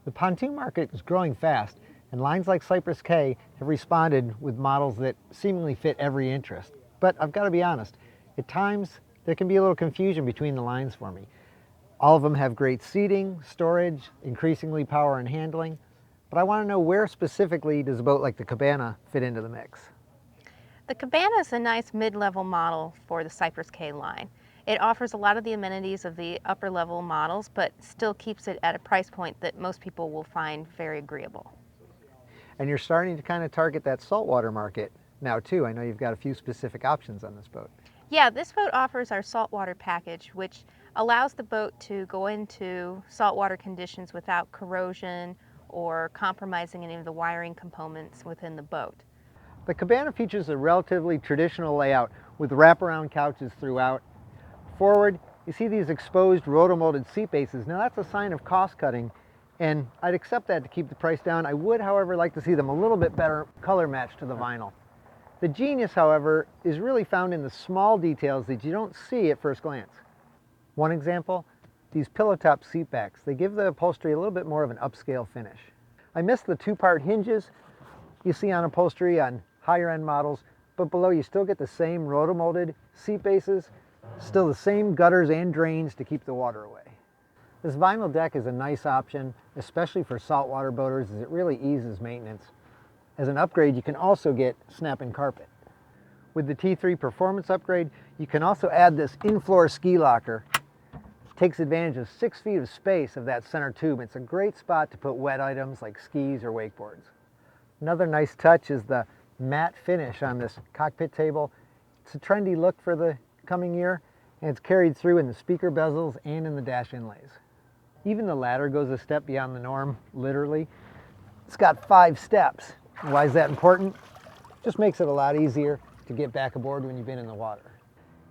The pontoon market is growing fast, and lines like Cypress Cay have responded with models that seemingly fit every interest. But I've got to be honest, at times there can be a little confusion between the lines for me. All of them have great seating, storage, increasingly power and handling, but I want to know where specifically does a boat like the Cabana fit into the mix? The Cabana is a nice mid-level model for the Cypress Cay line. It offers a lot of the amenities of the upper level models, but still keeps it at a price point that most people will find very agreeable. And you're starting to kind of target that saltwater market now too. I know you've got a few specific options on this boat. Yeah, this boat offers our Saltwater Package, which allows the boat to go into saltwater conditions without corrosion or compromising any of the wiring components within the boat. The Cabana features a relatively traditional layout with wraparound couches throughout. Forward, you see these exposed rotomolded seat bases. Now that's a sign of cost cutting, and I'd accept that to keep the price down. I would, however, like to see them a little bit better color match to the vinyl. The genius, however, is really found in the small details that you don't see at first glance. One example, these pillow top seat backs. They give the upholstery a little bit more of an upscale finish. I miss the two-part hinges you see on upholstery on higher end models, but below you still get the same rotomolded seat bases, still the same gutters and drains to keep the water away. This vinyl deck is a nice option, especially for saltwater boaters, as it really eases maintenance. As an upgrade, you can also get snap-in carpet. With the T3 Performance upgrade, you can also add this in-floor ski locker. It takes advantage of 6 feet of space of that center tube. It's a great spot to put wet items like skis or wakeboards. Another nice touch is the matte finish on this cockpit table. It's a trendy look for the coming year, and it's carried through in the speaker bezels and in the dash inlays. Even the ladder goes a step beyond the norm, literally. It's got 5 steps. Why is that important? Just makes it a lot easier to get back aboard when you've been in the water.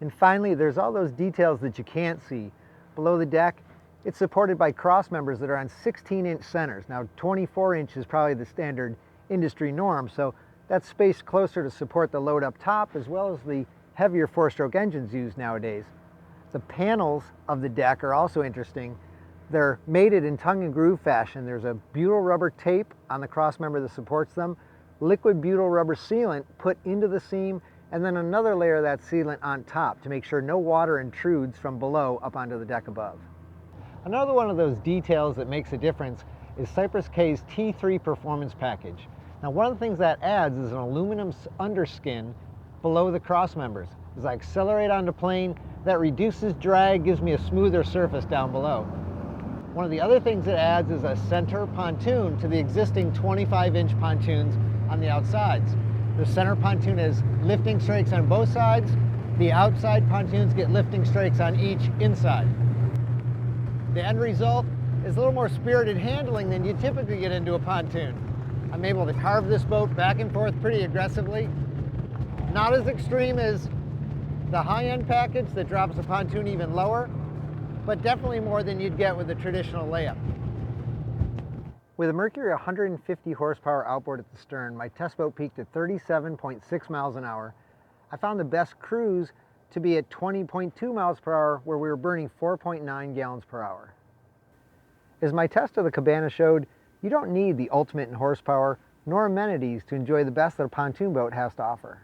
And finally, there's all those details that you can't see. Below the deck, it's supported by cross members that are on 16-inch centers. Now, 24-inch is probably the standard industry norm, so that's spaced closer to support the load up top as well as the heavier 4-stroke engines used nowadays. The panels of the deck are also interesting. They're mated in tongue and groove fashion. There's a butyl rubber tape on the cross member that supports them, liquid butyl rubber sealant put into the seam, and then another layer of that sealant on top to make sure no water intrudes from below up onto the deck above. Another one of those details that makes a difference is Cypress Cay's T3 Performance Package. Now, one of the things that adds is an aluminum underskin below the cross members. As I accelerate onto plane, that reduces drag, gives me a smoother surface down below. One of the other things it adds is a center pontoon to the existing 25-inch pontoons on the outsides. The center pontoon has lifting strakes on both sides. The outside pontoons get lifting strakes on each inside. The end result is a little more spirited handling than you typically get into a pontoon. I'm able to carve this boat back and forth pretty aggressively. Not as extreme as the high-end package that drops the pontoon even lower, but definitely more than you'd get with a traditional layup. With a Mercury 150 horsepower outboard at the stern, my test boat peaked at 37.6 miles an hour. I found the best cruise to be at 20.2 miles per hour, where we were burning 4.9 gallons per hour. As my test of the Cabana showed, you don't need the ultimate in horsepower nor amenities to enjoy the best that a pontoon boat has to offer.